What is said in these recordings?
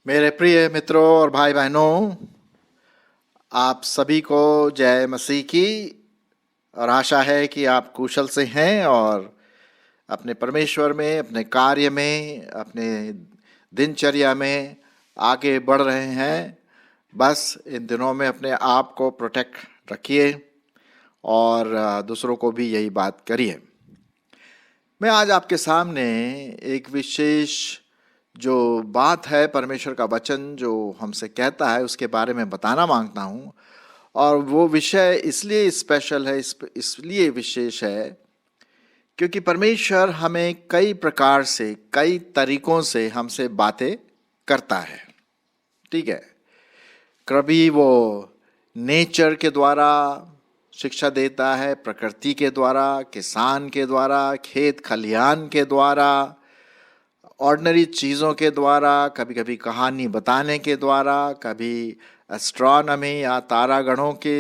मेरे प्रिय मित्रों और भाई बहनों, आप सभी को जय मसीह की। और आशा है कि आप कुशल से हैं और अपने परमेश्वर में, अपने कार्य में, अपने दिनचर्या में आगे बढ़ रहे हैं। बस इन दिनों में अपने आप को प्रोटेक्ट रखिए और दूसरों को भी यही बात करिए। मैं आज आपके सामने एक विशेष जो बात है, परमेश्वर का वचन जो हमसे कहता है, उसके बारे में बताना मांगता हूँ। और वो विषय इसलिए स्पेशल है, इसलिए विशेष है क्योंकि परमेश्वर हमें कई प्रकार से, कई तरीकों से हमसे बातें करता है। ठीक है, कभी वो नेचर के द्वारा शिक्षा देता है, प्रकृति के द्वारा, किसान के द्वारा, खेत खलिहान के द्वारा, ऑर्डिनरी चीज़ों के द्वारा, कभी कभी कहानी बताने के द्वारा, कभी एस्ट्रोनॉमी या तारागणों के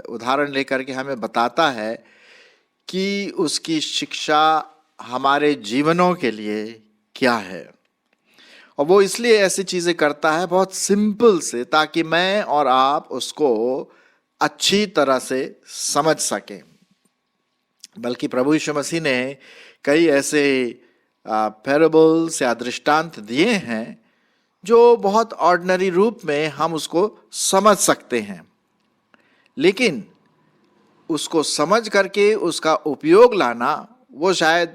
उदाहरण लेकर के हमें बताता है कि उसकी शिक्षा हमारे जीवनों के लिए क्या है। और वो इसलिए ऐसी चीज़ें करता है बहुत सिंपल से, ताकि मैं और आप उसको अच्छी तरह से समझ सकें। बल्कि प्रभु यीशु मसीह ने कई ऐसे पैराबल्स या दृष्टांत दिए हैं जो बहुत ऑर्डिनरी रूप में हम उसको समझ सकते हैं, लेकिन उसको समझ करके उसका उपयोग लाना वो शायद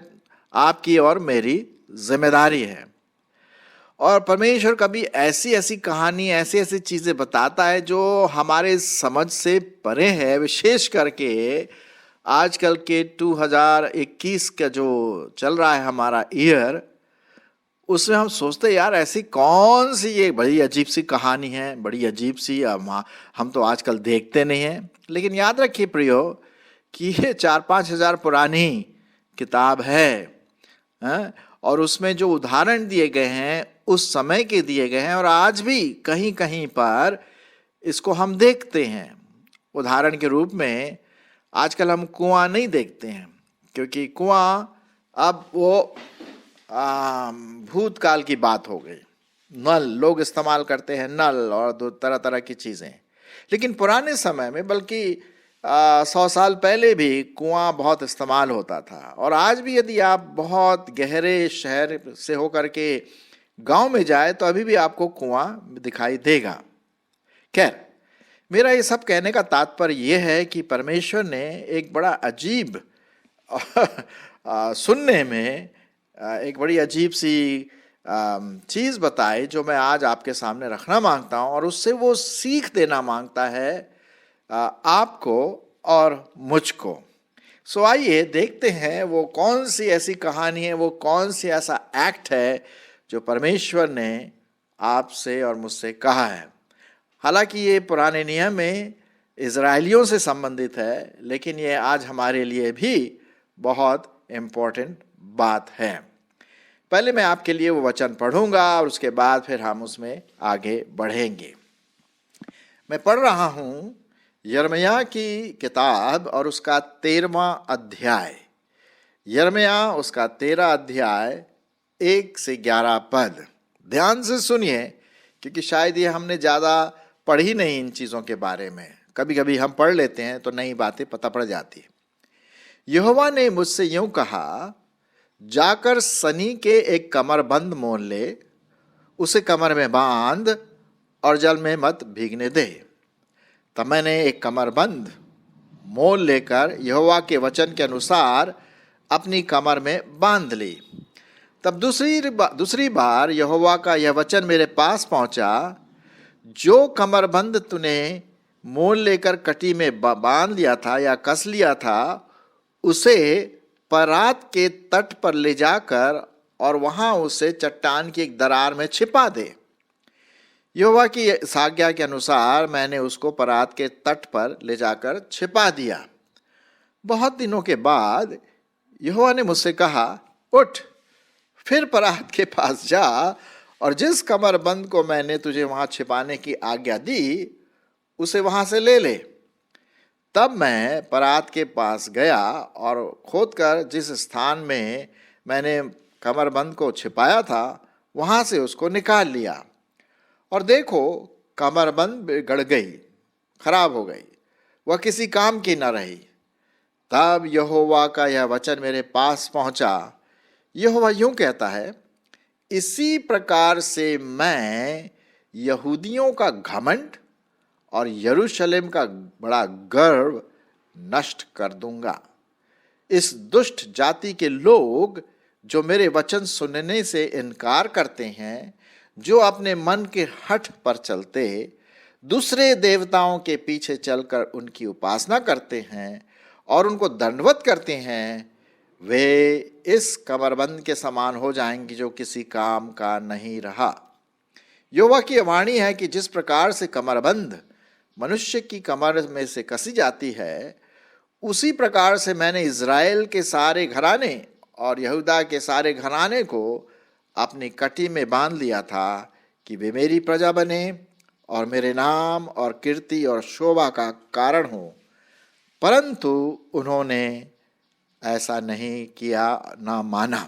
आपकी और मेरी जिम्मेदारी है। और परमेश्वर कभी ऐसी ऐसी कहानी, ऐसी ऐसी चीज़ें बताता है जो हमारे समझ से परे है। विशेष करके आजकल के 2021 का जो चल रहा है हमारा ईयर, उसमें हम सोचते हैं यार ऐसी कौन सी ये बड़ी अजीब सी कहानी है, बड़ी अजीब सी, हम तो आजकल देखते नहीं हैं। लेकिन याद रखिए प्रियो कि ये 4-5 हजार पुरानी किताब है, और उसमें जो उदाहरण दिए गए हैं उस समय के दिए गए हैं, और आज भी कहीं कहीं पर इसको हम देखते हैं। उदाहरण के रूप में आजकल हम कुआं नहीं देखते हैं, क्योंकि कुआं अब वो भूतकाल की बात हो गई। नल लोग इस्तेमाल करते हैं, नल और तरह तरह की चीज़ें। लेकिन पुराने समय में, बल्कि 100 साल पहले भी कुआं बहुत इस्तेमाल होता था। और आज भी यदि आप बहुत गहरे शहर से होकर के गांव में जाए तो अभी भी आपको कुआं दिखाई देगा। खैर, मेरा ये सब कहने का तात्पर्य यह है कि परमेश्वर ने एक बड़ा अजीब सुनने में एक बड़ी अजीब सी चीज़ बताई, जो मैं आज आपके सामने रखना मांगता हूँ, और उससे वो सीख देना मांगता है आपको और मुझको। सो आइए देखते हैं वो कौन सी ऐसी कहानी है, वो कौन सी ऐसा एक्ट है जो परमेश्वर ने आपसे और मुझसे कहा है। हालांकि ये पुराने नियम में इजराइलियों से संबंधित है, लेकिन ये आज हमारे लिए भी बहुत इम्पोर्टेंट बात है। पहले मैं आपके लिए वो वचन पढ़ूंगा और उसके बाद फिर हम उसमें आगे बढ़ेंगे। मैं पढ़ रहा हूँ यिर्मयाह की किताब और उसका 13वां अध्याय। यिर्मयाह उसका 13 अध्याय 1 से 11 पद। ध्यान से सुनिए, क्योंकि शायद ये हमने ज़्यादा पढ़ी नहीं इन चीज़ों के बारे में। कभी कभी हम पढ़ लेते हैं तो नई बातें पता पड़ जाती। यहोवा ने मुझसे यूं कहा, जाकर सनी के एक कमरबंद मोल ले, उसे कमर में बांध और जल में मत भीगने दे। तब मैंने एक कमरबंद मोल लेकर यहोवा के वचन के अनुसार अपनी कमर में बांध ली। तब दूसरी बार यहोवा का यह वचन मेरे पास पहुंचा, जो कमरबंद तूने मोल लेकर कटी में बांध लिया था या कस लिया था, उसे परात के तट पर ले जाकर और वहां उसे चट्टान की एक दरार में छिपा दे। यहोवा की आज्ञा के अनुसार मैंने उसको परात के तट पर ले जाकर छिपा दिया। बहुत दिनों के बाद यहोवा ने मुझसे कहा, उठ, फिर परात के पास जा और जिस कमरबंद को मैंने तुझे वहां छिपाने की आज्ञा दी, उसे वहां से ले ले। तब मैं परात के पास गया और खोदकर जिस स्थान में मैंने कमरबंद को छिपाया था वहां से उसको निकाल लिया, और देखो कमरबंद बिगड़ गई, खराब हो गई, वह किसी काम की न रही। तब यहोवा का यह वचन मेरे पास पहुंचा। यहोवा यूं कहता है, इसी प्रकार से मैं यहूदियों का घमंड और यरूशलेम का बड़ा गर्व नष्ट कर दूंगा। इस दुष्ट जाति के लोग जो मेरे वचन सुनने से इनकार करते हैं, जो अपने मन के हठ पर चलते, दूसरे देवताओं के पीछे चलकर उनकी उपासना करते हैं और उनको दंडवत करते हैं, वे इस कमरबंद के समान हो जाएंगे जो किसी काम का नहीं रहा। यहोवा की वाणी है कि जिस प्रकार से कमरबंद मनुष्य की कमर में से कसी जाती है, उसी प्रकार से मैंने इज़राइल के सारे घराने और यहूदा के सारे घराने को अपनी कटी में बांध लिया था कि वे मेरी प्रजा बने और मेरे नाम और कीर्ति और शोभा का कारण हो, परंतु उन्होंने ऐसा नहीं किया, ना माना।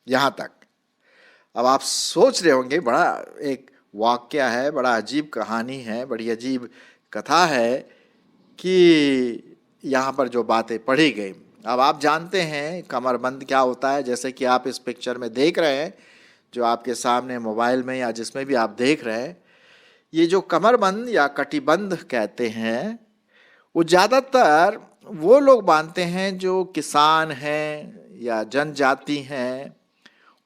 यहाँ तक। अब आप सोच रहे होंगे, बड़ा एक वाक्य है, बड़ा अजीब कहानी है, बड़ी अजीब कथा है कि यहाँ पर जो बातें पढ़ी गई। अब आप जानते हैं कमरबंद क्या होता है, जैसे कि आप इस पिक्चर में देख रहे हैं, जो आपके सामने मोबाइल में या जिसमें भी आप देख रहे हैं। ये जो कमरबंद या कटिबंध कहते हैं, वो ज़्यादातर वो लोग बांधते हैं जो किसान हैं या जनजाति हैं,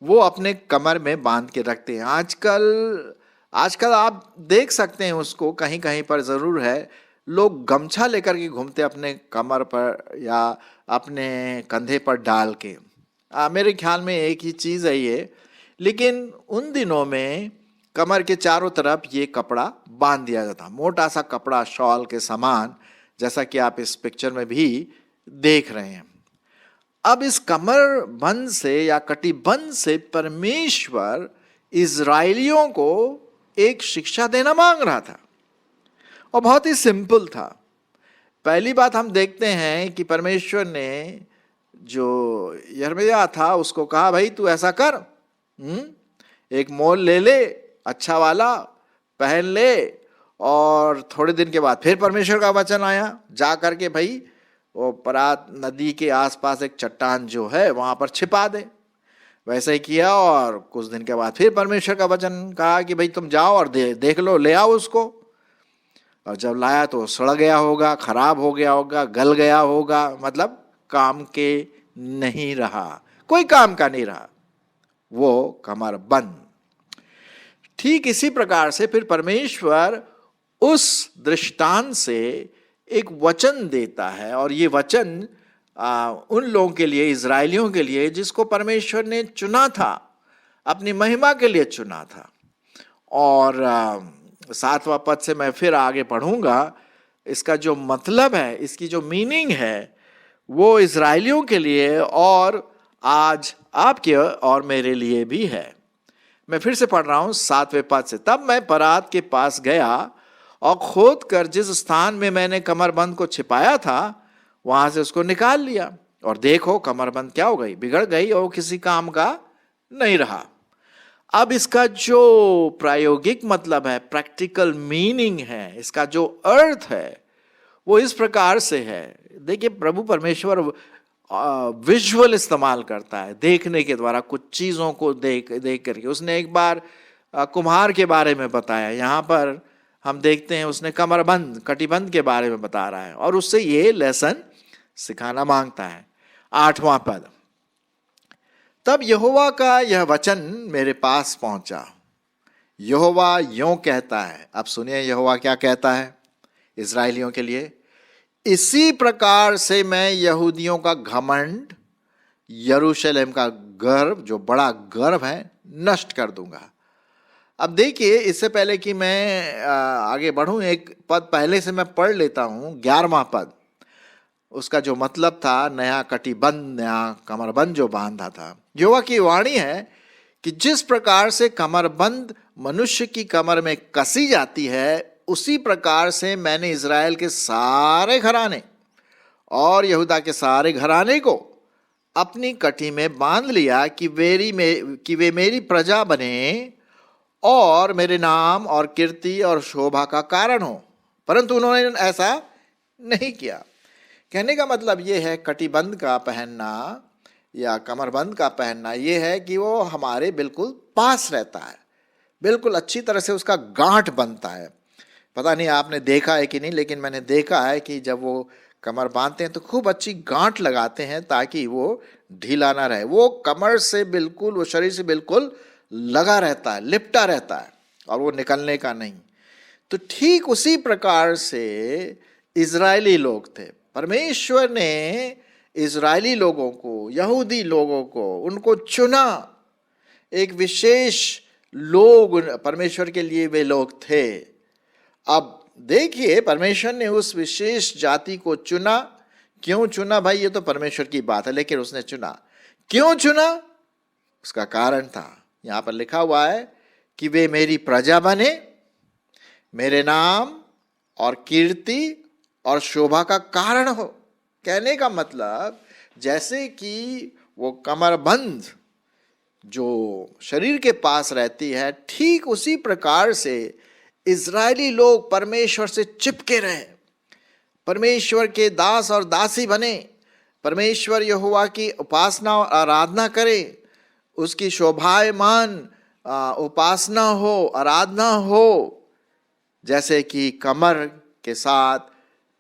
वो अपने कमर में बांध के रखते हैं। आजकल आप देख सकते हैं उसको, कहीं कहीं पर ज़रूर है, लोग गमछा लेकर के घूमते अपने कमर पर या अपने कंधे पर डाल के। मेरे ख्याल में एक ही चीज़ है ये, लेकिन उन दिनों में कमर के चारों तरफ ये कपड़ा बांध दिया जाता, मोटा सा कपड़ा, शॉल के समान, जैसा कि आप इस पिक्चर में भी देख रहे हैं। अब इस कमर बंद से या कटिबंध से परमेश्वर इजरायलियों को एक शिक्षा देना मांग रहा था, और बहुत ही सिंपल था। पहली बात हम देखते हैं कि परमेश्वर ने जो यिर्मयाह था उसको कहा, भाई तू ऐसा कर, एक मोल ले ले अच्छा वाला, पहन ले, और थोड़े दिन के बाद फिर परमेश्वर का वचन आया, जा करके भाई वो परात नदी के आसपास एक चट्टान जो है वहां पर छिपा दे। वैसे ही किया, और कुछ दिन के बाद फिर परमेश्वर का वचन कहा कि भाई तुम जाओ और देख लो, ले आओ उसको। और जब लाया तो सड़ गया होगा, खराब हो गया होगा, गल गया होगा, मतलब काम के नहीं रहा, कोई काम का नहीं रहा, वो कमर बंद। ठीक इसी प्रकार से फिर परमेश्वर उस दृष्टांत से एक वचन देता है, और ये वचन उन लोगों के लिए, इजरायलियों के लिए, जिसको परमेश्वर ने चुना था, अपनी महिमा के लिए चुना था। और 7वां पद से मैं फिर आगे पढ़ूंगा, इसका जो मतलब है, इसकी जो मीनिंग है, वो इजरायलियों के लिए और आज आपके और मेरे लिए भी है। मैं फिर से पढ़ रहा हूं 7वें पद से। तब मैं परात के पास गया और खोद कर जिस स्थान में मैंने कमरबंद को छिपाया था वहां से उसको निकाल लिया, और देखो कमरबंद क्या हो गई, बिगड़ गई और किसी काम का नहीं रहा। अब इसका जो प्रायोगिक मतलब है, प्रैक्टिकल मीनिंग है, इसका जो अर्थ है, वो इस प्रकार से है। देखिए, प्रभु परमेश्वर विजुअल इस्तेमाल करता है, देखने के द्वारा, कुछ चीज़ों को देख करके। उसने एक बार कुम्हार के बारे में बताया, यहाँ पर हम देखते हैं उसने कमरबंद, कटिबंध के बारे में बता रहा है, और उससे ये लेसन सिखाना मांगता है। 8वां पद। तब यहोवा का यह वचन मेरे पास पहुंचा। यहोवा यों कहता है, अब सुनिए यहोवा क्या कहता है इजरायलियों के लिए, इसी प्रकार से मैं यहूदियों का घमंड, यरूशलेम का गर्व, जो बड़ा गर्व है, नष्ट कर दूंगा। अब देखिए, इससे पहले कि मैं आगे बढ़ूं, एक पद पहले से मैं पढ़ लेता हूं, 11वां पद। उसका जो मतलब था, नया कटिबंध, नया कमरबंद जो बांधा था। यहोवा की वाणी है कि जिस प्रकार से कमरबंद मनुष्य की कमर में कसी जाती है, उसी प्रकार से मैंने इज़राइल के सारे घराने और यहूदा के सारे घराने को अपनी कटी में बांध लिया कि वे मेरी प्रजा बने और मेरे नाम और कीर्ति और शोभा का कारण हो, परंतु उन्होंने ऐसा नहीं किया। कहने का मतलब ये है, कटिबंध का पहनना या कमरबंद का पहनना ये है कि वो हमारे बिल्कुल पास रहता है, बिल्कुल अच्छी तरह से उसका गांठ बनता है। पता नहीं आपने देखा है कि नहीं, लेकिन मैंने देखा है कि जब वो कमर बांधते हैं तो खूब अच्छी गांठ लगाते हैं ताकि वो ढीला ना रहे। वो कमर से बिल्कुल, वो शरीर से बिल्कुल लगा रहता है, लिपटा रहता है और वो निकलने का नहीं। तो ठीक उसी प्रकार से इजरायली लोग थे। परमेश्वर ने इजरायली लोगों को, यहूदी लोगों को, उनको चुना। एक विशेष लोग परमेश्वर के लिए वे लोग थे। अब देखिए, परमेश्वर ने उस विशेष जाति को चुना। क्यों चुना भाई, ये तो परमेश्वर की बात है, लेकिन उसने चुना। क्यों चुना, उसका कारण था। यहां पर लिखा हुआ है कि वे मेरी प्रजा बने, मेरे नाम और कीर्ति और शोभा का कारण हो। कहने का मतलब, जैसे कि वो कमरबंद जो शरीर के पास रहती है, ठीक उसी प्रकार से इजरायली लोग परमेश्वर से चिपके रहे, परमेश्वर के दास और दासी बने, परमेश्वर यहोवा की उपासना और आराधना करें, उसकी शोभायमान उपासना हो, आराधना हो, जैसे कि कमर के साथ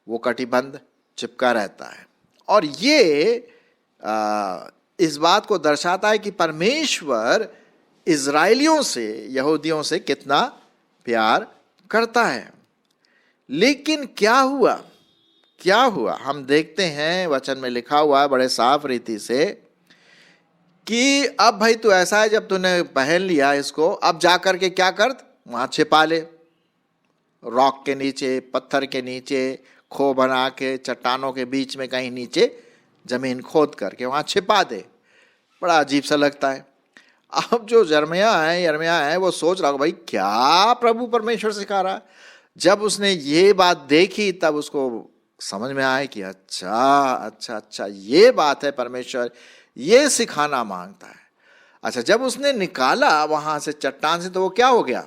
वो कटिबंध चिपका रहता है। और ये इस बात को दर्शाता है कि परमेश्वर इजराइलियों से, यहूदियों से कितना प्यार करता है। लेकिन क्या हुआ, क्या हुआ, हम देखते हैं वचन में लिखा हुआ है बड़े साफ रीति से कि अब भाई तू ऐसा है, जब तूने पहन लिया इसको, अब जाकर के क्या कर, वहां छिपा ले, रॉक के नीचे, पत्थर के नीचे, खो बना के, चट्टानों के बीच में कहीं नीचे जमीन खोद करके वहां छिपा दे। बड़ा अजीब सा लगता है। अब जो यिर्मयाह है वो सोच रहा हो, भाई क्या प्रभु परमेश्वर सिखा रहा है। जब उसने ये बात देखी तब उसको समझ में आया कि अच्छा ये बात है, परमेश्वर ये सिखाना मांगता है। अच्छा, जब उसने निकाला वहां से चट्टान से, तो वो क्या हो गया,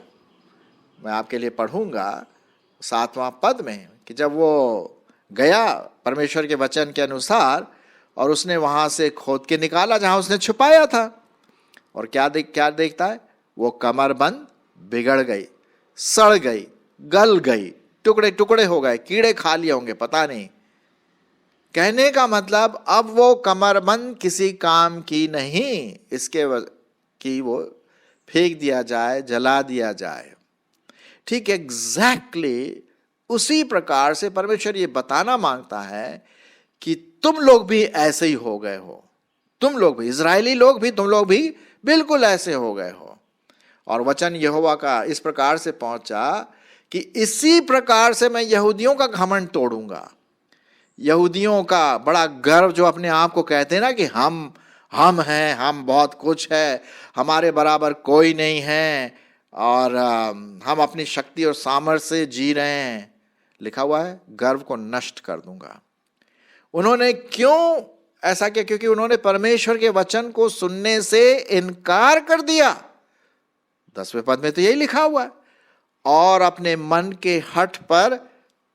मैं आपके लिए पढ़ूंगा 7वां पद में, कि जब वो गया परमेश्वर के वचन के अनुसार और उसने वहां से खोद के निकाला जहां उसने छुपाया था, और क्या देखता है, वो कमरबंद बिगड़ गई, सड़ गई, गल गई, टुकड़े टुकड़े हो गए, कीड़े खा लिए होंगे, पता नहीं। कहने का मतलब, अब वो कमरबंद किसी काम की नहीं, कि वो फेंक दिया जाए, जला दिया जाए। ठीक एग्जैक्टली उसी प्रकार से परमेश्वर ये बताना मांगता है कि तुम लोग भी ऐसे ही हो गए हो, तुम लोग भी, इजरायली लोग भी, तुम लोग भी बिल्कुल ऐसे हो गए हो। और वचन यहोवा का इस प्रकार से पहुंचा कि इसी प्रकार से मैं यहूदियों का घमंड तोड़ूंगा। यहूदियों का बड़ा गर्व, जो अपने आप को कहते हैं ना कि हम हैं, हम बहुत कुछ है, हमारे बराबर कोई नहीं है, और हम अपनी शक्ति और सामर्थ्य से जी रहे हैं। लिखा हुआ है, गर्व को नष्ट कर दूंगा। उन्होंने क्यों ऐसा किया, क्योंकि उन्होंने परमेश्वर के वचन को सुनने से इनकार कर दिया। 10वें पद में तो यही लिखा हुआ है, और अपने मन के हठ पर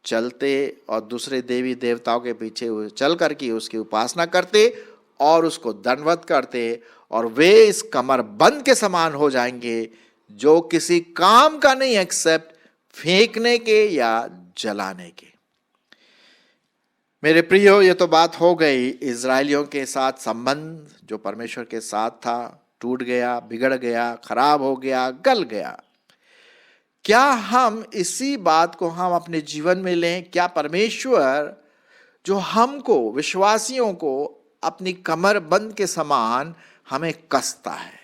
चलते और दूसरे देवी देवताओं के पीछे चल करके उसकी उपासना करते और उसको दंडवत करते, और वे इस कमरबंद के समान हो जाएंगे जो किसी काम का नहीं, एक्सेप्ट फेंकने के या जलाने के। मेरे प्रियो, ये तो बात हो गई इजरायलियों के साथ संबंध जो परमेश्वर के साथ था, टूट गया, बिगड़ गया, खराब हो गया, गल गया। क्या हम इसी बात को हम अपने जीवन में लें? क्या परमेश्वर जो हमको, विश्वासियों को अपनी कमर बंद के समान हमें कसता है,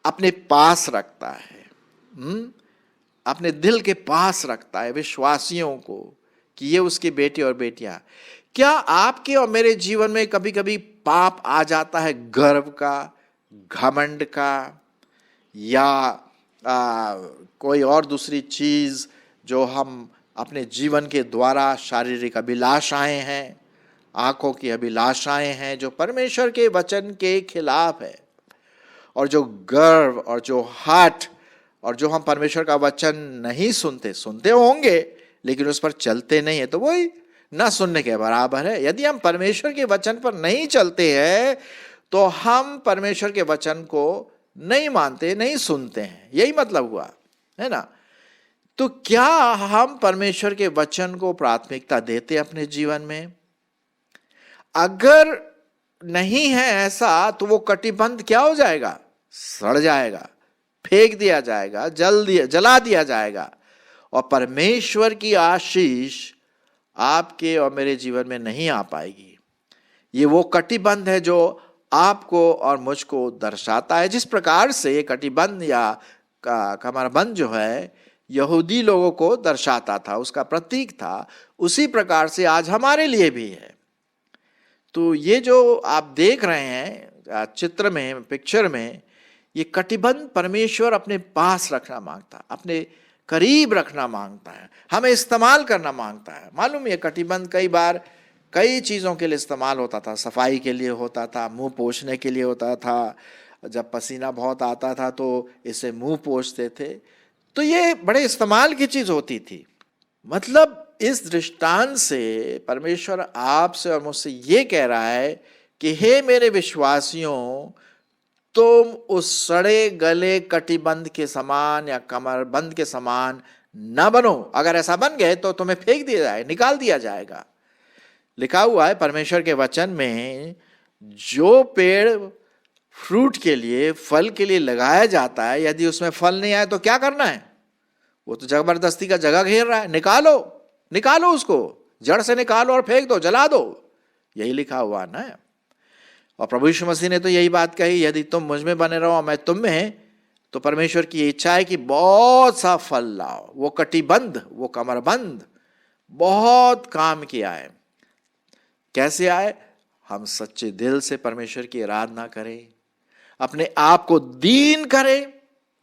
अपने पास रखता है, अपने दिल के पास रखता है विश्वासियों को, कि ये उसके बेटे और बेटियां। क्या आपके और मेरे जीवन में कभी कभी पाप आ जाता है, गर्व का, घमंड का, या कोई और दूसरी चीज जो हम अपने जीवन के द्वारा शारीरिक अभिलाषाएं हैं, आंखों की अभिलाषाएं हैं, जो परमेश्वर के वचन के खिलाफ है, और जो गर्व और जो हठ और जो हम परमेश्वर का वचन नहीं सुनते होंगे लेकिन उस पर चलते नहीं है, तो वही ना सुनने के बराबर है। यदि हम परमेश्वर के वचन पर नहीं चलते हैं तो हम परमेश्वर के वचन को नहीं मानते, नहीं सुनते हैं, यही मतलब हुआ, है ना। तो क्या हम परमेश्वर के वचन को प्राथमिकता देते अपने जीवन में? अगर नहीं है ऐसा तो वो कटिबंध क्या हो जाएगा? सड़ जाएगा, फेंक दिया जाएगा, जला दिया जाएगा, और परमेश्वर की आशीष आपके और मेरे जीवन में नहीं आ पाएगी। ये वो कटिबंध है जो आपको और मुझको दर्शाता है। जिस प्रकार से ये कटिबंध या कमरबंद जो है यहूदी लोगों को दर्शाता था, उसका प्रतीक था, उसी प्रकार से आज हमारे लिए भी है। तो ये जो आप देख रहे हैं चित्र में, पिक्चर में, ये कटिबंध परमेश्वर अपने पास रखना मांगता है, अपने करीब रखना मांगता है, हमें इस्तेमाल करना मांगता है। मालूम है कटिबंध कई बार कई चीज़ों के लिए इस्तेमाल होता था। सफाई के लिए होता था, मुंह पोंछने के लिए होता था, जब पसीना बहुत आता था तो इसे मुंह पोंछते थे। तो ये बड़े इस्तेमाल की चीज़ होती थी। मतलब इस दृष्टांत से परमेश्वर आपसे और मुझसे ये कह रहा है कि हे मेरे विश्वासियों, तुम उस सड़े गले कटिबंध के समान या कमरबंद के समान न बनो। अगर ऐसा बन गए तो तुम्हें फेंक दिया जाए, निकाल दिया जाएगा। लिखा हुआ है परमेश्वर के वचन में, जो पेड़ फ्रूट के लिए, फल के लिए लगाया जाता है, यदि उसमें फल नहीं आए तो क्या करना है? वो तो जबरदस्ती का जगह घेर रहा है। निकालो उसको, जड़ से निकालो और फेंक दो, जला दो। यही लिखा हुआ ना। और प्रभु यीशु मसीह ने तो यही बात कही, यदि तुम मुझ में बने रहो मैं तुम में, तो परमेश्वर की इच्छा है कि बहुत सा फल लाओ। वो कटिबंध, वो कमरबंद बहुत काम किया है। कैसे आए? हम सच्चे दिल से परमेश्वर की आराधना करें, अपने आप को दीन करें,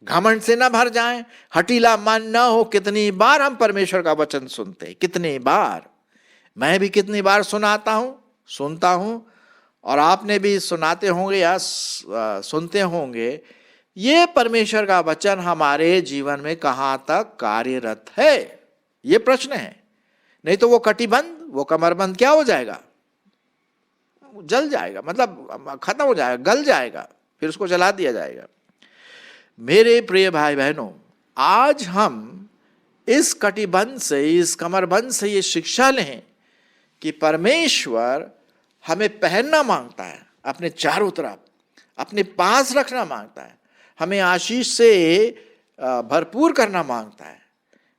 घमंड से ना भर जाएं, हठीला मन ना हो। कितनी बार हम परमेश्वर का वचन सुनते, कितनी बार, मैं भी कितनी बार सुनता हूं, और आपने भी सुनाते होंगे या सुनते होंगे। ये परमेश्वर का वचन हमारे जीवन में कहां तक कार्यरत है, ये प्रश्न है। नहीं तो वो कटिबंध, वो कमरबंद क्या हो जाएगा? जल जाएगा, मतलब खत्म हो जाएगा, गल जाएगा, फिर उसको जला दिया जाएगा। मेरे प्रिय भाई बहनों, आज हम इस कटिबंध से, इस कमरबंद से ये शिक्षा लें कि परमेश्वर हमें पहनना मांगता है, अपने चारों तरफ अपने पास रखना मांगता है, हमें आशीष से भरपूर करना मांगता है।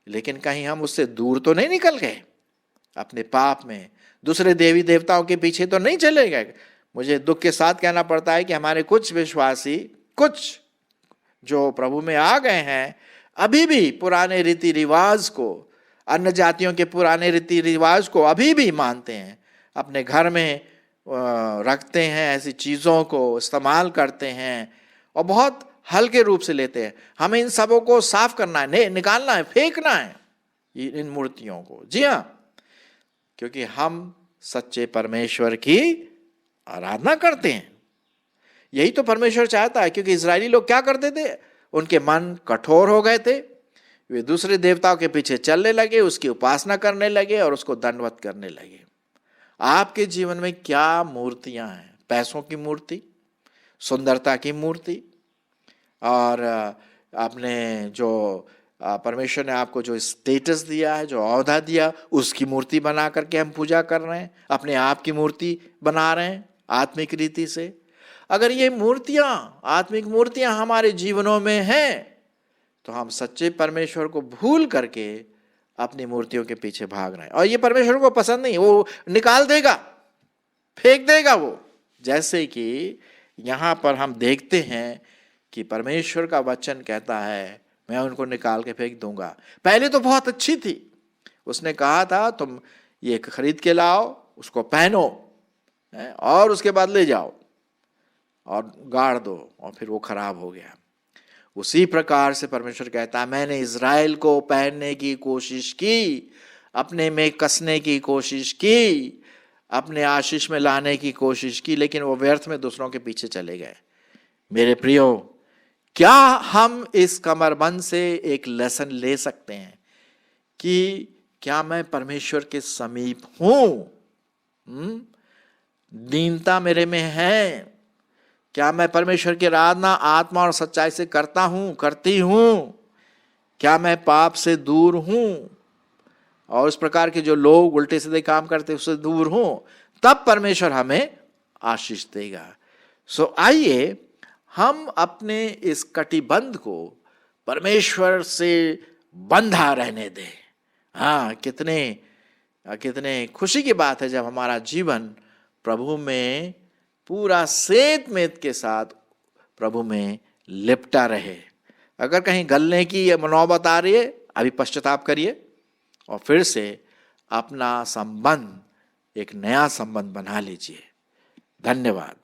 लेकिन कहीं हम उससे दूर तो नहीं निकल गए, अपने पाप में, दूसरे देवी देवताओं के पीछे तो नहीं चले गए। मुझे दुख के साथ कहना पड़ता है कि हमारे कुछ विश्वासी, कुछ जो प्रभु में आ गए हैं, अभी भी पुराने रीति रिवाज को, अन्य जातियों के पुराने रीति रिवाज को अभी भी मानते हैं, अपने घर में रखते हैं, ऐसी चीज़ों को इस्तेमाल करते हैं और बहुत हल्के रूप से लेते हैं। हमें इन सबों को साफ करना है, निकालना है, फेंकना है इन मूर्तियों को। जी हाँ, क्योंकि हम सच्चे परमेश्वर की आराधना करते हैं। यही तो परमेश्वर चाहता है, क्योंकि इजरायली लोग क्या करते थे? उनके मन कठोर हो गए थे, वे दूसरे देवताओं के पीछे चलने लगे, उसकी उपासना करने लगे और उसको दंडवत करने लगे। आपके जीवन में क्या मूर्तियां हैं? पैसों की मूर्ति, सुंदरता की मूर्ति, और आपने जो परमेश्वर ने आपको जो स्टेटस दिया है, जो औहदा दिया, उसकी मूर्ति बना करके हम पूजा कर रहे हैं, अपने आप की मूर्ति बना रहे हैं आत्मिक रीति से। अगर ये मूर्तियां, आत्मिक मूर्तियां हमारे जीवनों में हैं, तो हम सच्चे परमेश्वर को भूल करके अपनी मूर्तियों के पीछे भाग रहे हैं, और ये परमेश्वर को पसंद नहीं। वो निकाल देगा, फेंक देगा वो। जैसे कि यहाँ पर हम देखते हैं कि परमेश्वर का वचन कहता है, मैं उनको निकाल के फेंक दूंगा। पहले तो बहुत अच्छी थी, उसने कहा था तुम ये खरीद के लाओ, उसको पहनो और उसके बाद ले जाओ और गाड़ दो, और फिर वो खराब हो गया। उसी प्रकार से परमेश्वर कहता है, मैंने इज़राइल को पहनने की कोशिश की, अपने में कसने की कोशिश की, अपने आशीष में लाने की कोशिश की, लेकिन वो व्यर्थ में दूसरों के पीछे चले गए। मेरे प्रियो, क्या हम इस कमरबंद से एक लेसन ले सकते हैं कि क्या मैं परमेश्वर के समीप हूं? दीनता मेरे में है? क्या मैं परमेश्वर की आराधना आत्मा और सच्चाई से करता हूं, करती हूं? क्या मैं पाप से दूर हूं और इस प्रकार के जो लोग उल्टे सीधे काम करते उससे दूर हूं? तब परमेश्वर हमें आशीष देगा। सो आइए हम अपने इस कटिबंध को परमेश्वर से बंधा रहने दें। हाँ, कितने खुशी की बात है जब हमारा जीवन प्रभु में पूरा सेत मेत के साथ प्रभु में लिपटा रहे। अगर कहीं गलने की नौबत आ रही है, अभी पश्चाताप करिए और फिर से अपना संबंध, एक नया संबंध बना लीजिए। धन्यवाद।